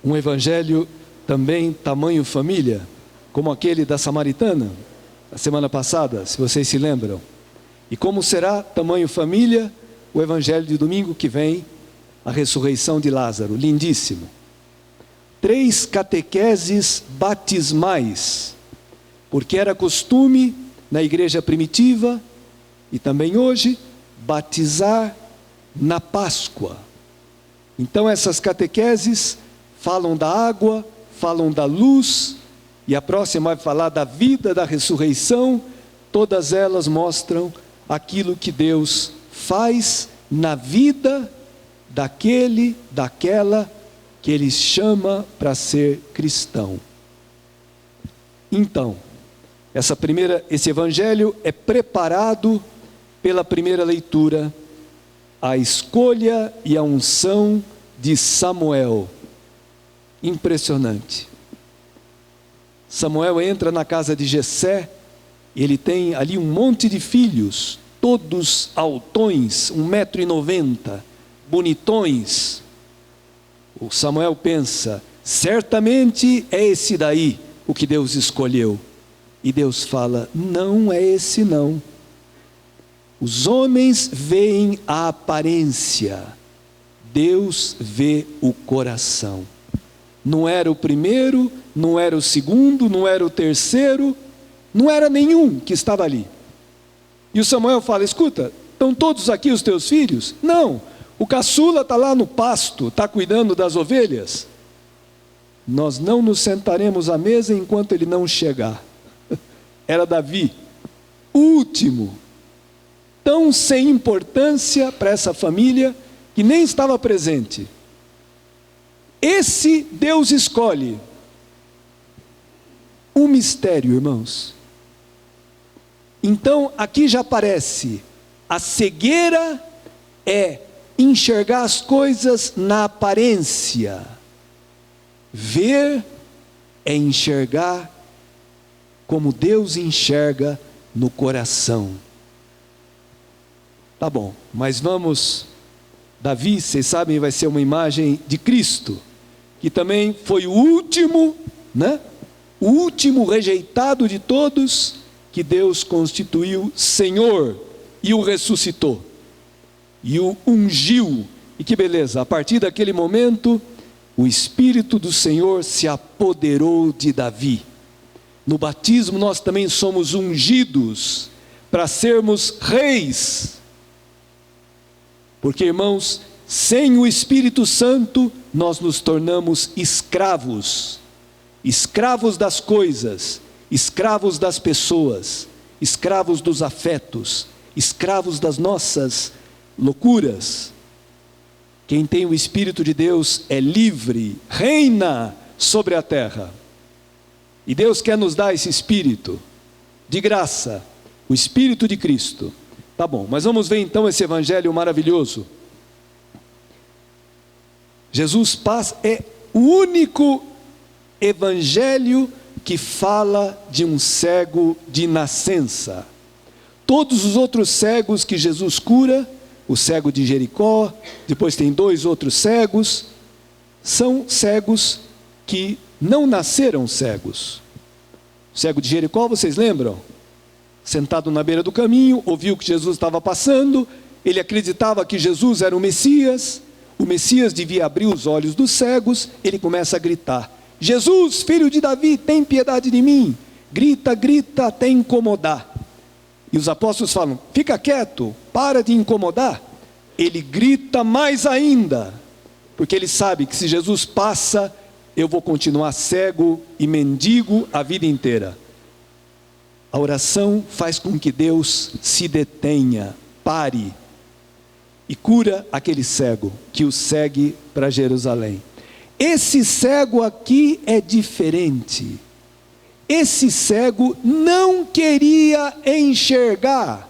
um evangelho também tamanho família, como aquele da Samaritana, na semana passada, se vocês se lembram. E como será tamanho família o evangelho de domingo que vem, a ressurreição de Lázaro, lindíssimo. 3 catequeses batismais, porque era costume na igreja primitiva e também hoje batizar na Páscoa. Então essas catequeses falam da água, falam da luz, e a próxima vai falar da vida, da ressurreição. Todas elas mostram aquilo que Deus faz na vida daquele, daquela que Ele chama para ser cristão. Então, esse evangelho é preparado pela primeira leitura, a escolha e a unção de Samuel. Impressionante. Samuel entra na casa de Jessé, ele tem ali um monte de filhos, todos altões, 1,90 m, bonitões. O Samuel pensa, certamente é esse daí o que Deus escolheu. E Deus fala, não é esse não. Os homens veem a aparência, Deus vê o coração. Não era o primeiro, não era o segundo, não era o terceiro, não era nenhum que estava ali. E o Samuel fala, escuta, estão todos aqui os teus filhos? Não, o caçula está lá no pasto, está cuidando das ovelhas. Nós não nos sentaremos à mesa enquanto ele não chegar. Era Davi, o último, tão sem importância para essa família, que nem estava presente. Esse Deus escolhe. Um mistério, irmãos. Então, aqui já aparece, a cegueira é enxergar as coisas na aparência. Ver é enxergar como Deus enxerga no coração. Tá bom, mas vamos, Davi, vocês sabem, vai ser uma imagem de Cristo, que também foi o último, né? O último rejeitado de todos, que Deus constituiu Senhor, e o ressuscitou, e o ungiu, e que beleza, a partir daquele momento, o Espírito do Senhor se apoderou de Davi. No batismo nós também somos ungidos para sermos reis. Porque, irmãos, sem o Espírito Santo nós nos tornamos escravos. Escravos das coisas, escravos das pessoas, escravos dos afetos, escravos das nossas loucuras. Quem tem o Espírito de Deus é livre, reina sobre a terra. E Deus quer nos dar esse Espírito, de graça, o Espírito de Cristo. Tá bom, mas vamos ver então esse evangelho maravilhoso. Jesus é o único evangelho que fala de um cego de nascença. Todos os outros cegos que Jesus cura, o cego de Jericó, depois tem 2 outros cegos, são cegos que não nasceram cegos. O cego de Jericó, vocês lembram? Sentado na beira do caminho, ouviu que Jesus estava passando, ele acreditava que Jesus era o Messias devia abrir os olhos dos cegos, ele começa a gritar, Jesus, filho de Davi, tem piedade de mim. Grita, grita até incomodar. E os apóstolos falam, fica quieto, para de incomodar. Ele grita mais ainda, porque ele sabe que se Jesus passa, eu vou continuar cego e mendigo a vida inteira. A oração faz com que Deus se detenha, pare, e cura aquele cego, que o segue para Jerusalém. Esse cego aqui é diferente. Esse cego não queria enxergar,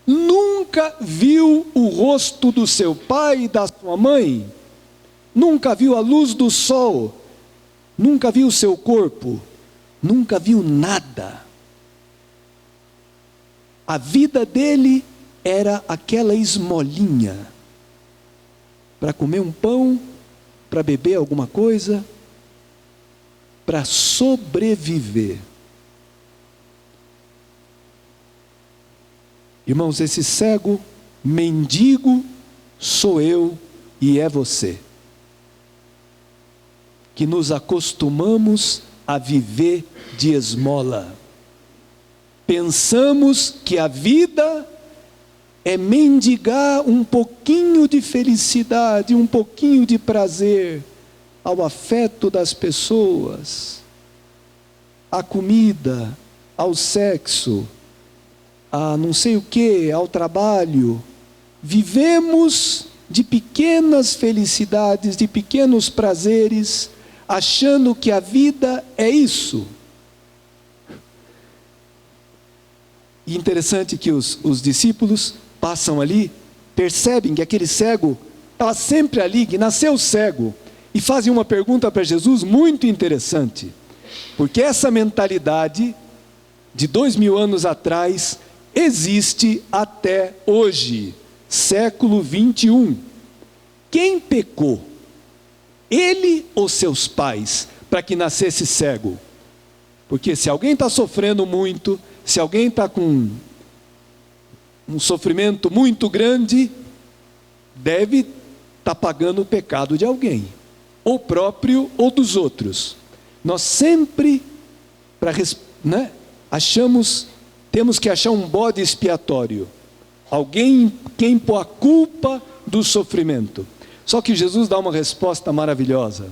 nunca viu o rosto do seu pai e da sua mãe, nunca viu a luz do sol, nunca viu o seu corpo, nunca viu nada. A vida dele era aquela esmolinha, para comer um pão para beber alguma coisa, para sobreviver. Irmãos, esse cego, mendigo, sou eu e é você, que nos acostumamos a viver de esmola. Pensamos que a vida é mendigar um pouquinho de felicidade, um pouquinho de prazer ao afeto das pessoas, à comida, ao sexo, a não sei o que, ao trabalho. Vivemos de pequenas felicidades, de pequenos prazeres, achando que a vida é isso. E interessante que os discípulos passam ali, percebem que aquele cego estava sempre ali, que nasceu cego, e fazem uma pergunta para Jesus muito interessante, porque essa mentalidade de 2000 anos atrás existe até hoje, século 21. Quem pecou? Ele ou seus pais, para que nascesse cego? Porque se alguém está sofrendo muito, se alguém está com um sofrimento muito grande, deve estar pagando o pecado de alguém, ou próprio ou dos outros. Nós sempre, temos que achar um bode expiatório, alguém quem pôr a culpa do sofrimento. Só que Jesus dá uma resposta maravilhosa.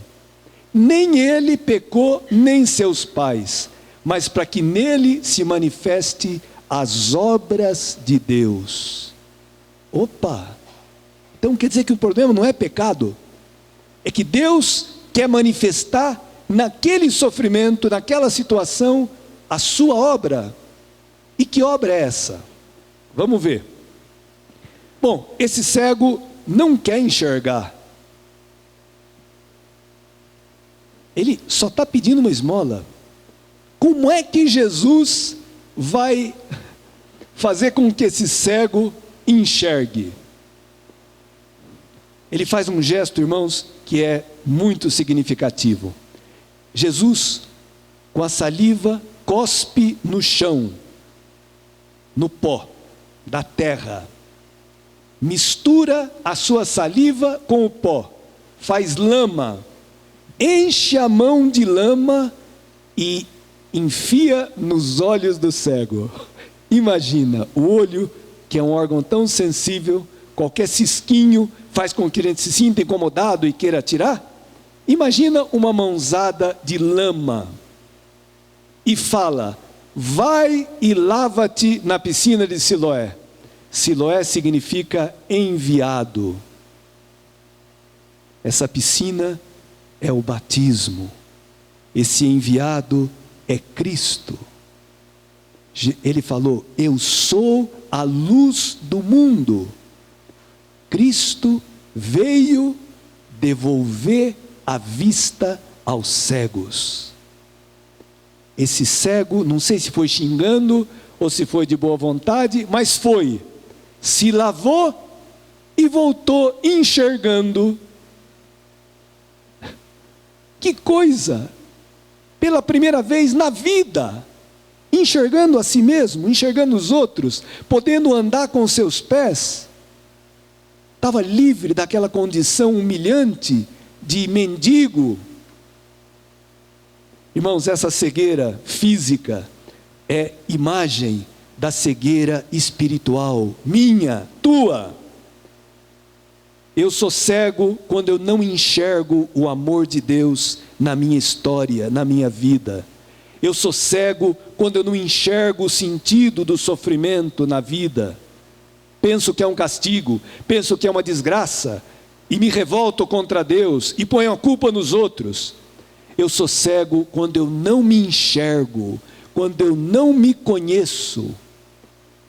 Nem ele pecou, nem seus pais, mas para que nele se manifeste as obras de Deus. Opa! Então quer dizer que o problema não é pecado, é que Deus quer manifestar naquele sofrimento, naquela situação, a sua obra. E que obra é essa? Vamos ver. Bom, esse cego não quer enxergar. Ele só está pedindo uma esmola. Como é que Jesus vai fazer com que esse cego enxergue? Ele faz um gesto, irmãos, que é muito significativo. Jesus, com a saliva, cospe no chão, no pó da terra, mistura a sua saliva com o pó, faz lama, enche a mão de lama e enfia nos olhos do cego. Imagina, o olho, que é um órgão tão sensível, qualquer cisquinho faz com que a gente se sinta incomodado e queira tirar. Imagina uma mãozada de lama e fala: vai e lava-te na piscina de Siloé. Siloé significa enviado. Essa piscina é o batismo. Esse enviado é Cristo. Ele falou: eu sou a luz do mundo. Cristo veio devolver a vista aos cegos. Esse cego, não sei se foi xingando ou se foi de boa vontade, mas foi. Se lavou e voltou enxergando. Que coisa! Pela primeira vez na vida, enxergando a si mesmo, enxergando os outros, podendo andar com seus pés, estava livre daquela condição humilhante de mendigo. Irmãos, essa cegueira física é imagem da cegueira espiritual, minha, tua. Eu sou cego quando eu não enxergo o amor de Deus na minha história, na minha vida. Eu sou cego quando eu não enxergo o sentido do sofrimento na vida. Penso que é um castigo, penso que é uma desgraça, e me revolto contra Deus, e ponho a culpa nos outros. Eu sou cego quando eu não me enxergo, quando eu não me conheço.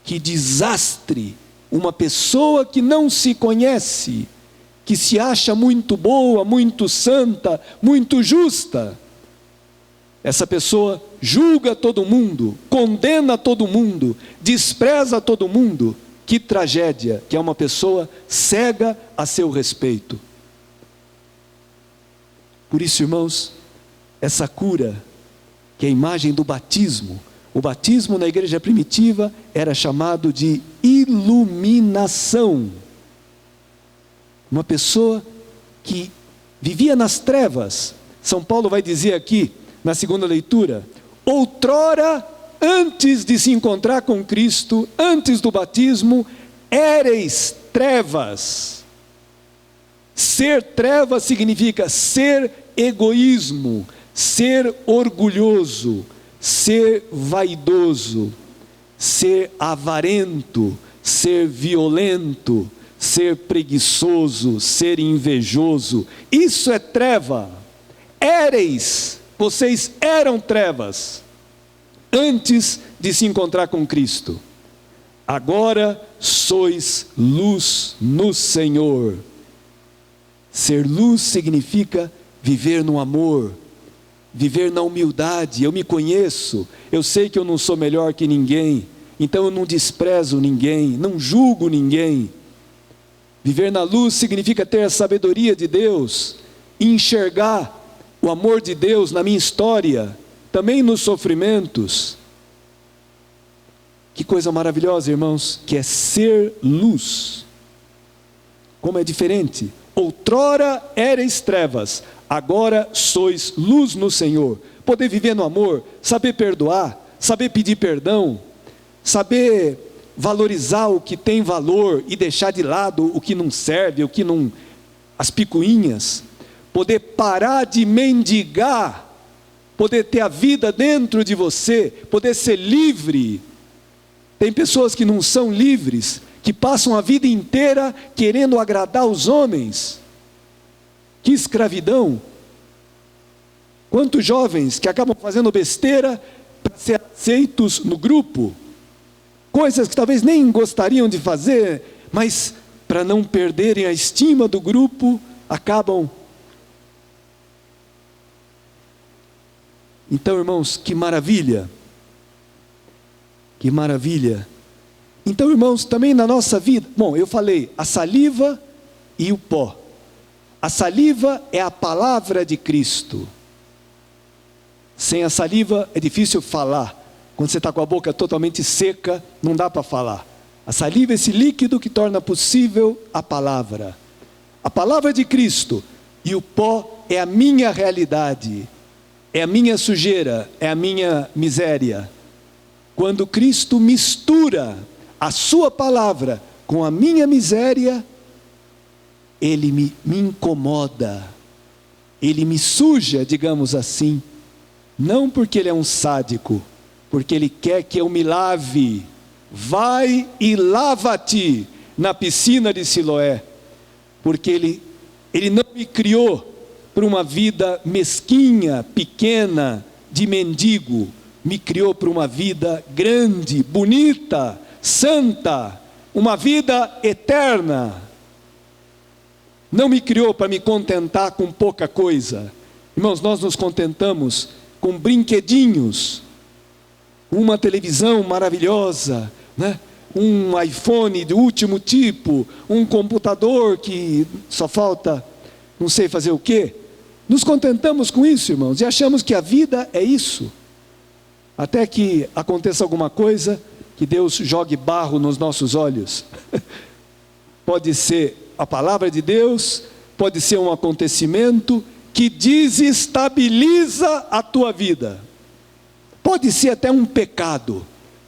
Que desastre! Uma pessoa que não se conhece, que se acha muito boa, muito santa, muito justa. Essa pessoa julga todo mundo, condena todo mundo, despreza todo mundo. Que tragédia, que é uma pessoa cega a seu respeito. Por isso, irmãos, essa cura, que é a imagem do batismo, o batismo na igreja primitiva era chamado de iluminação. Uma pessoa que vivia nas trevas. São Paulo vai dizer aqui, na segunda leitura: outrora, antes de se encontrar com Cristo, antes do batismo, éreis trevas. Ser trevas significa ser egoísmo, ser orgulhoso, ser vaidoso, ser avarento, ser violento, ser preguiçoso, ser invejoso. Isso é treva. Éreis, vocês eram trevas antes de se encontrar com Cristo. Agora sois luz no Senhor. Ser luz significa viver no amor, viver na humildade. Eu me conheço, eu sei que eu não sou melhor que ninguém, então eu não desprezo ninguém, não julgo ninguém. Viver na luz significa ter a sabedoria de Deus, enxergar o amor de Deus na minha história, também nos sofrimentos. Que coisa maravilhosa, irmãos, que é ser luz. Como é diferente. Outrora éreis trevas, agora sois luz no Senhor. Poder viver no amor, saber perdoar, saber pedir perdão, saber valorizar o que tem valor e deixar de lado o que não serve, o que não, as picuinhas. Poder parar de mendigar, poder ter a vida dentro de você, poder ser livre. Tem pessoas que não são livres, que passam a vida inteira querendo agradar os homens. Que escravidão! Quantos jovens que acabam fazendo besteira para ser aceitos no grupo, coisas que talvez nem gostariam de fazer, mas para não perderem a estima do grupo, acabam. Então, irmãos, que maravilha! Que maravilha! Então, irmãos, também na nossa vida, bom, eu falei, a saliva e o pó. A saliva é a palavra de Cristo. Sem a saliva é difícil falar. Quando você está com a boca totalmente seca, não dá para falar. A saliva é esse líquido que torna possível a palavra. A palavra de Cristo. E o pó é a minha realidade, é a minha sujeira, é a minha miséria. Quando Cristo mistura a sua palavra com a minha miséria, Ele me incomoda, Ele me suja, digamos assim, não porque Ele é um sádico, porque Ele quer que eu me lave. Vai e lava-te na piscina de Siloé, porque Ele não me criou para uma vida mesquinha, pequena, de mendigo, me criou para uma vida grande, bonita, santa, uma vida eterna. Não me criou para me contentar com pouca coisa. Irmãos, nós nos contentamos com brinquedinhos, uma televisão maravilhosa, né? Um iPhone de último tipo, um computador que só falta não sei fazer o quê. Nos contentamos com isso, irmãos, e achamos que a vida é isso. Até que aconteça alguma coisa, que Deus jogue barro nos nossos olhos. Pode ser a palavra de Deus, pode ser um acontecimento que desestabiliza a tua vida. Pode ser até um pecado.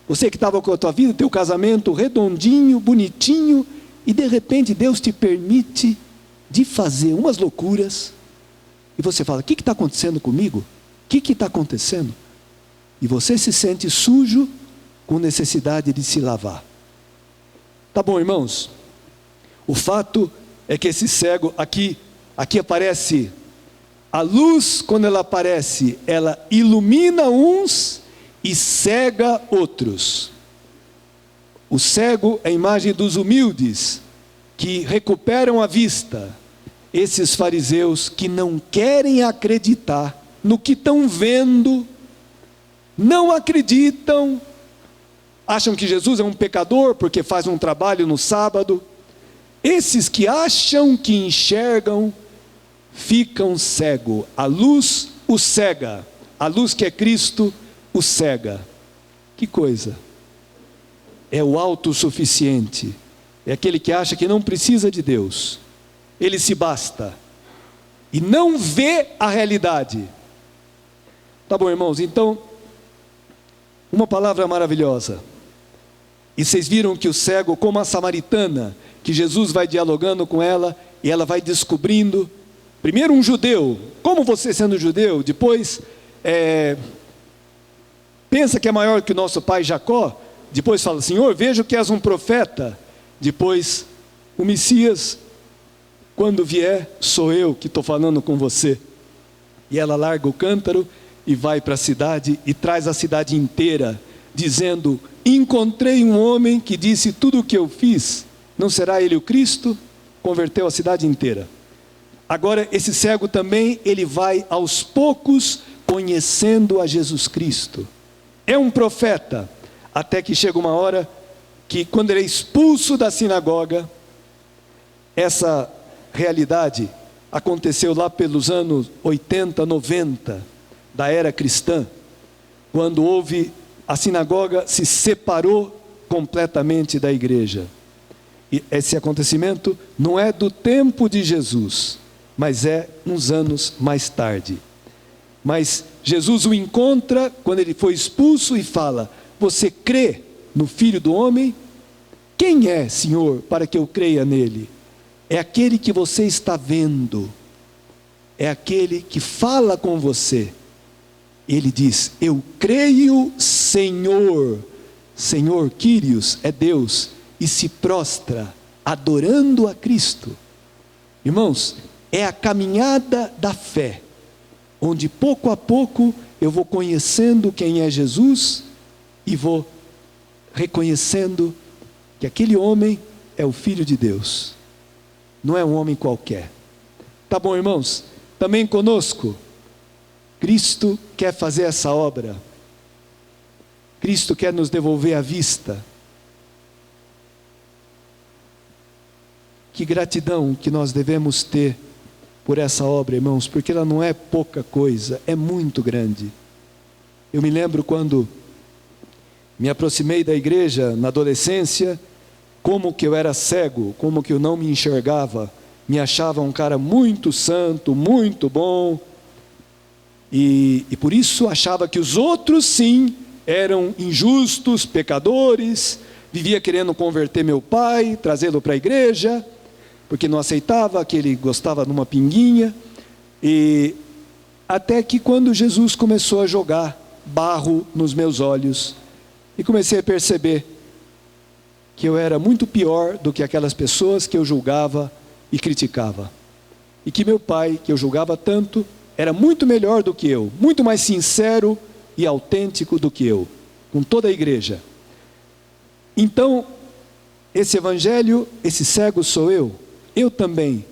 Você que estava com a tua vida, teu casamento redondinho, bonitinho, e de repente Deus te permite de fazer umas loucuras, e você fala: o que está acontecendo comigo? O que está acontecendo? E você se sente sujo, com necessidade de se lavar. Tá bom, irmãos? O fato é que esse cego, aqui aparece, a luz, quando ela aparece, ela ilumina uns e cega outros. O cego é a imagem dos humildes, que recuperam a vista. Esses fariseus que não querem acreditar no que estão vendo, não acreditam, acham que Jesus é um pecador porque faz um trabalho no sábado. Esses que acham que enxergam, ficam cego. A luz o cega. A luz que é Cristo o cega. Que coisa! É o autossuficiente. É aquele que acha que não precisa de Deus. Ele se basta. E não vê a realidade. Tá bom, irmãos, então, uma palavra maravilhosa. E vocês viram que o cego, como a samaritana, que Jesus vai dialogando com ela, e ela vai descobrindo, primeiro um judeu, como você sendo judeu, depois, pensa que é maior que o nosso pai Jacó, depois fala, Senhor, vejo que és um profeta, depois, o Messias, quando vier, sou eu que estou falando com você. E ela larga o cântaro, e vai para a cidade, e traz a cidade inteira, dizendo, encontrei um homem que disse tudo o que eu fiz, não será ele o Cristo? Converteu a cidade inteira. Agora esse cego também, ele vai aos poucos, conhecendo a Jesus Cristo. É um profeta, até que chega uma hora, que quando ele é expulso da sinagoga, essa realidade aconteceu lá pelos anos 80, 90, da era cristã, quando houve, a sinagoga se separou completamente da igreja. E esse acontecimento não é do tempo de Jesus, mas é uns anos mais tarde. Mas Jesus o encontra quando ele foi expulso e fala, você crê no Filho do Homem? Quem é, Senhor, para que eu creia nele? É aquele que você está vendo, é aquele que fala com você. Ele diz, eu creio, Senhor. Senhor, Kyrios, é Deus, e se prostra, adorando a Cristo. Irmãos, é a caminhada da fé, onde pouco a pouco eu vou conhecendo quem é Jesus, e vou reconhecendo que aquele homem é o Filho de Deus, não é um homem qualquer. Tá bom, irmãos? Também conosco, Cristo quer fazer essa obra. Cristo quer nos devolver a vista. Que gratidão que nós devemos ter por essa obra, irmãos, porque ela não é pouca coisa, é muito grande. Eu me lembro quando me aproximei da igreja na adolescência, como que eu era cego, como que eu não me enxergava, me achava um cara muito santo, muito bom, e por isso achava que os outros sim, eram injustos, pecadores, vivia querendo converter meu pai, trazê-lo para a igreja, porque não aceitava que ele gostava de uma pinguinha, e até que quando Jesus começou a jogar barro nos meus olhos, e comecei a perceber que eu era muito pior do que aquelas pessoas que eu julgava e criticava, e que meu pai, que eu julgava tanto, era muito melhor do que eu, muito mais sincero e autêntico do que eu, com toda a igreja. Então, esse evangelho, esse cego sou eu também,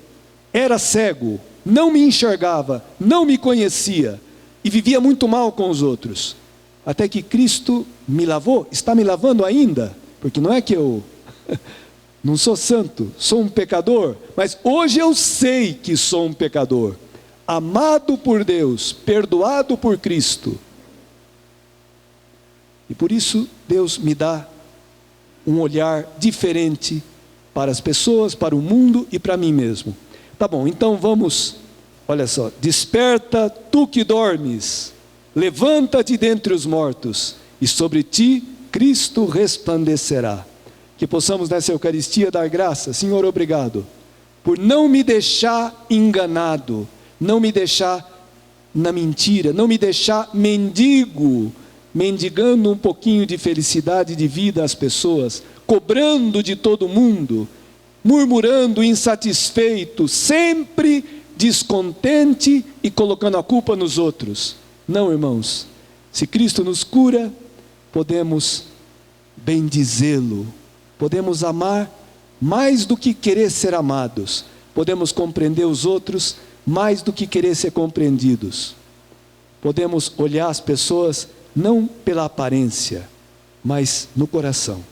era cego, não me enxergava, não me conhecia, e vivia muito mal com os outros, até que Cristo me lavou, está me lavando ainda, porque não é que eu não sou santo, sou um pecador, mas hoje eu sei que sou um pecador, amado por Deus, perdoado por Cristo, e por isso Deus me dá um olhar diferente para as pessoas, para o mundo e para mim mesmo. Tá bom, então vamos, olha só, desperta tu que dormes, levanta-te dentre os mortos, e sobre ti Cristo resplandecerá. Que possamos nessa Eucaristia dar graça, Senhor, obrigado, por não me deixar enganado, não me deixar na mentira, não me deixar mendigando um pouquinho de felicidade de vida às pessoas, cobrando de todo mundo, murmurando, insatisfeito, sempre descontente e colocando a culpa nos outros. Não, irmãos, se Cristo nos cura, podemos bendizê-lo, podemos amar mais do que querer ser amados, podemos compreender os outros mais do que querer ser compreendidos, podemos olhar as pessoas não pela aparência, mas no coração.